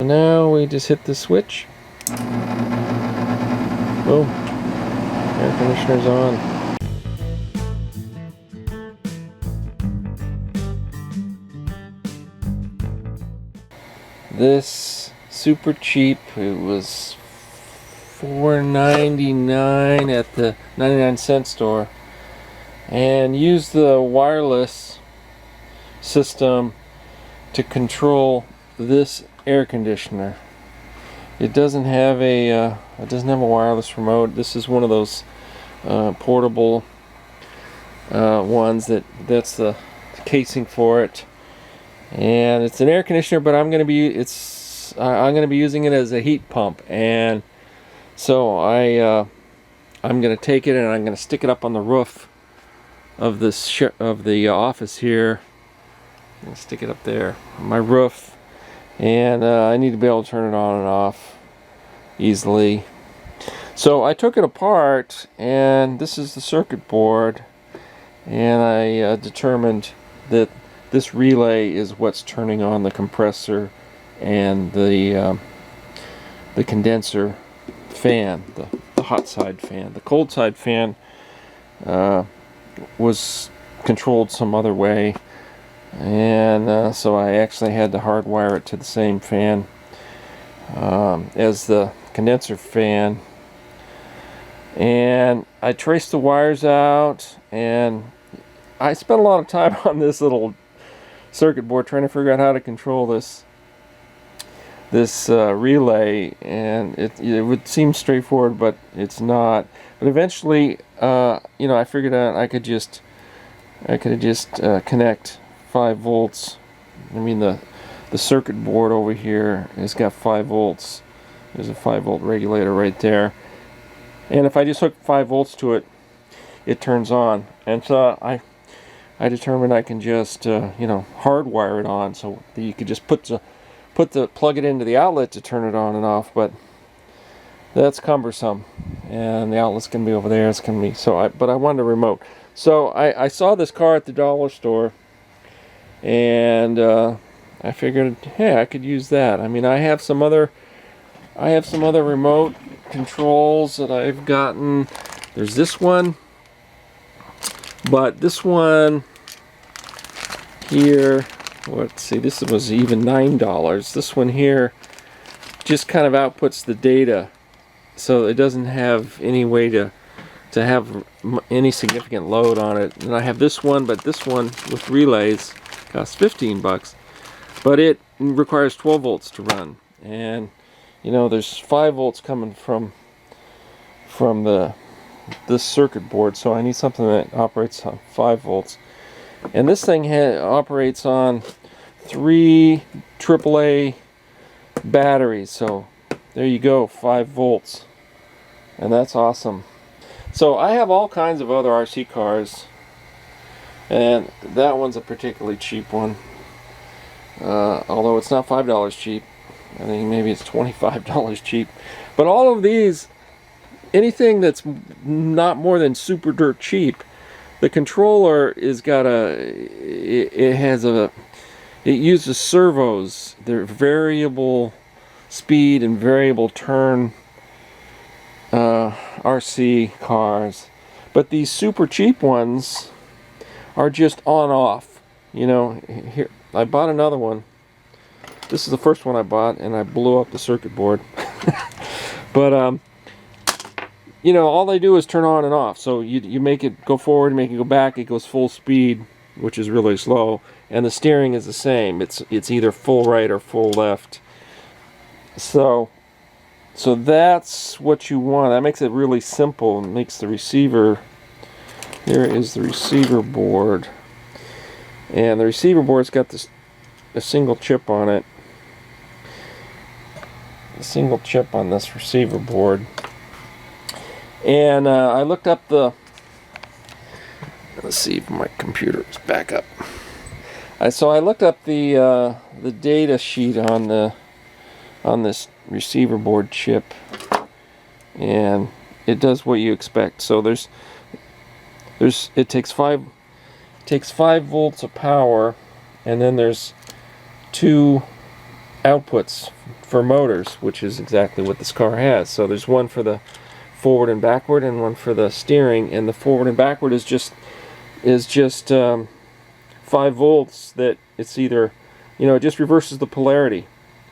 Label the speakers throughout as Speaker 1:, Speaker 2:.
Speaker 1: now we just hit the switch. Boom. Air conditioner's on. This super cheap. It was $4.99 at the 99-cent store, and used the wireless system to control this air conditioner. It doesn't have a wireless remote. This is one of those portable ones that's the casing for it. And it's an air conditioner, but I'm going to be using it as a heat pump, and so I'm going to take it and I'm going to stick it up on the roof of the office here. I'm going to stick it up there on my roof, and I need to be able to turn it on and off easily. So I took it apart, and this is the circuit board, and I determined that this relay is what's turning on the compressor and the condenser fan, the hot side fan. The cold side fan was controlled some other way, and so I actually had to hardwire it to the same fan as the condenser fan. And I traced the wires out, and I spent a lot of time on this little circuit board trying to figure out how to control this relay, and it would seem straightforward, but it's not. But eventually, I figured out I could just connect 5 volts. I mean, the circuit board over here has got 5 volts. There's a 5-volt regulator right there, and if I just hook 5 volts to it, it turns on. And so I determined I can just hardwire it on, so that you could just plug it into the outlet to turn it on and off. But that's cumbersome, and the outlet's gonna be over there. It's gonna be but I wanted a remote, so I saw this car at the dollar store, and I figured, hey, I could use that. I mean, I have some other remote controls that I've gotten. There's this one, but this one here, let's see, this was even $9. This one here just kind of outputs the data, so it doesn't have any way to have any significant load on it. And I have this one, but this one with relays costs $15, but it requires 12 volts to run, and there's 5 volts coming from this circuit board, so I need something that operates on 5 volts. And this thing operates on 3 AAA batteries, so there you go, 5 volts, and that's awesome. So I have all kinds of other RC cars, and that one's a particularly cheap one, although it's not $5 cheap. I think maybe it's $25 cheap. But all of these, anything that's not more than super dirt cheap, the controller it uses servos. They're variable speed and variable turn RC cars. But these super cheap ones are just on off. Here, I bought another one. This is the first one I bought, and I blew up the circuit board. But all they do is turn on and off. So you make it go forward, make it go back. It goes full speed, which is really slow, and the steering is the same. It's either full right or full left. So that's what you want. That makes it really simple, and makes the receiver. Here is the receiver board, and the receiver board's got a single chip on it. A single chip on this receiver board. And I looked up let's see if my computer is back up. So I looked up the data sheet on this receiver board chip, and it does what you expect. So it takes 5 volts of power, and then there's 2 outputs for motors, which is exactly what this car has. So there's one for the forward and backward, and one for the steering. And the forward and backward is just 5 volts. That it's either, it just reverses the polarity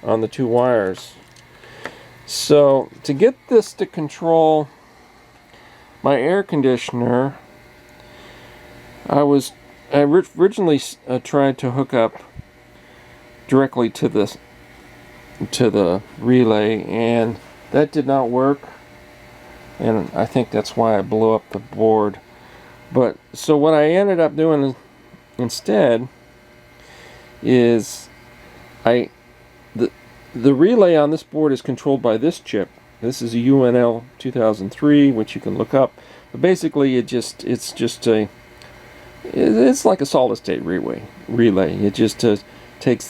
Speaker 1: on the 2 wires. So to get this to control my air conditioner, I originally tried to hook up directly to the relay, and that did not work, and I think that's why I blew up the board. But so what I ended up doing instead is the relay on this board is controlled by this chip. This is a UNL 2003, which you can look up. But basically, it's like a solid state relay. It just takes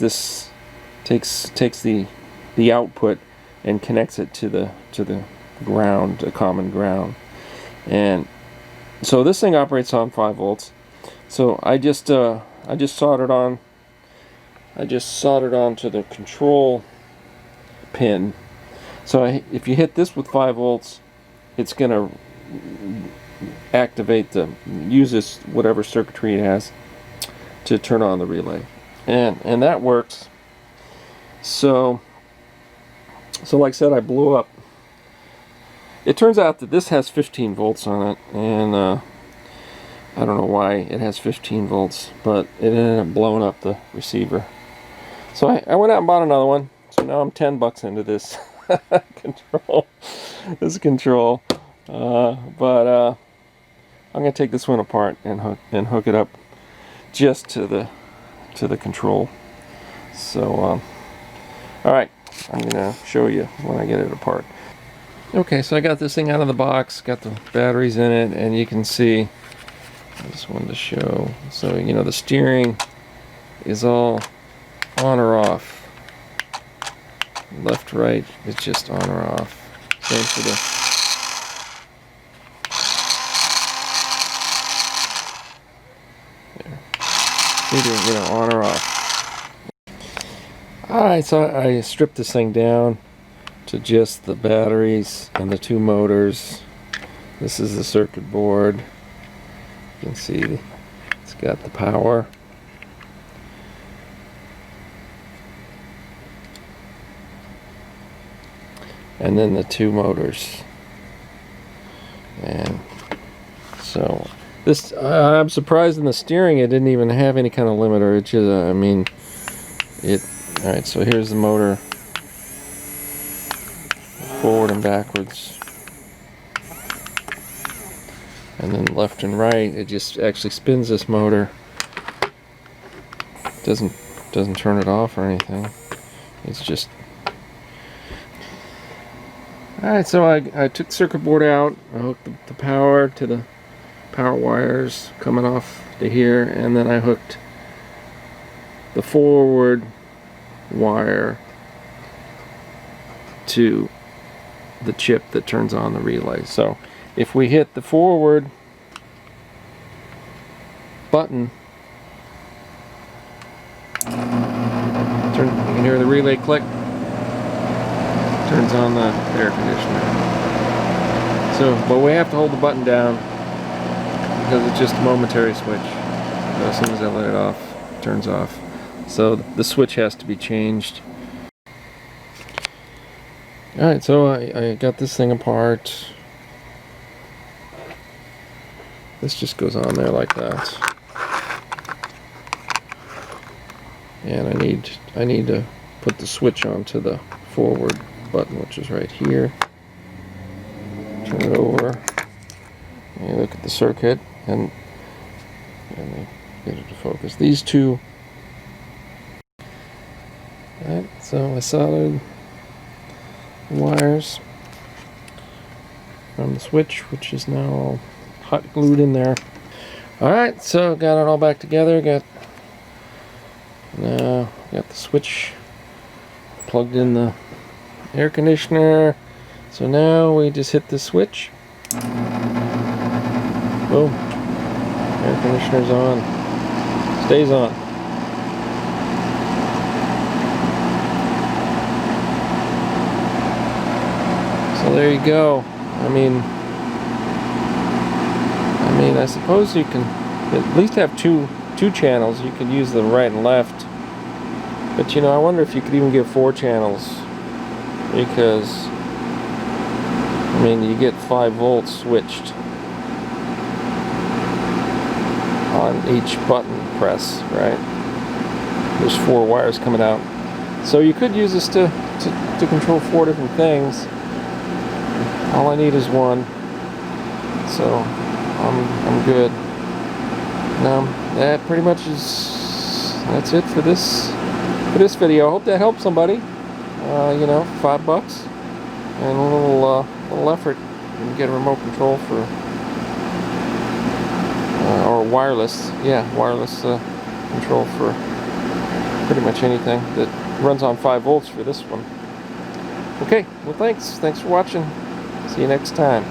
Speaker 1: the output and connects it to the ground, a common ground. And so this thing operates on 5 volts. So I just soldered on to the control pin. So if you hit this with 5 volts, it's going to use this whatever circuitry it has to turn on the relay, and that works. So like I said, I blew up. It turns out that this has 15 volts on it, and I don't know why it has 15 volts, but it ended up blowing up the receiver. So I went out and bought another one. So now I'm $10 into this control. But I'm gonna take this one apart and hook it up just to the control. So all right, I'm gonna show you when I get it apart. Okay, so I got this thing out of the box, got the batteries in it, and you can see, I just wanted to show. So the steering is all on or off. Left, right, it's just on or off. Same for the either, on or off. Alright, so I stripped this thing down to just the batteries and the 2 motors. This is the circuit board. You can see it's got the power. And then the 2 motors. And so this, I'm surprised in the steering it didn't even have any kind of limiter. It just, alright, so here's the motor, forward and backwards. And then left and right, it just actually spins this motor. Doesn't turn it off or anything. It's just. Alright, so I took the circuit board out, I hooked the power to the power wires coming off to here, and then I hooked the forward wire to the chip that turns on the relay. So if we hit the forward button, you can hear the relay click. Turns on the air conditioner. So, but we have to hold the button down because it's just a momentary switch. So as soon as I let it off, it turns off. So the switch has to be changed. Alright, so I got this thing apart. This just goes on there like that. And I need to put the switch onto the forward button, which is right here. Turn it over, and you look at the circuit, and get it to focus. These 2. Alright, so I soldered the wires from the switch, which is now all hot glued in there. Alright, so got it all back together. Got the switch plugged in the air conditioner. So now we just hit the switch. Boom. Air conditioner's on. Stays on. Well, there you go. I suppose you can at least have two channels. You could use the right and left. But I wonder if you could even get 4 channels, because you get 5 volts switched on each button press, right? There's 4 wires coming out. So you could use this to control 4 different things. All I need is one. So I'm good. Now that pretty much that's it for this video. I hope that helped somebody. $5 and a little effort. You can get a remote control for or wireless control for pretty much anything that runs on 5 volts for this one. Okay, well thanks for watching. See you next time.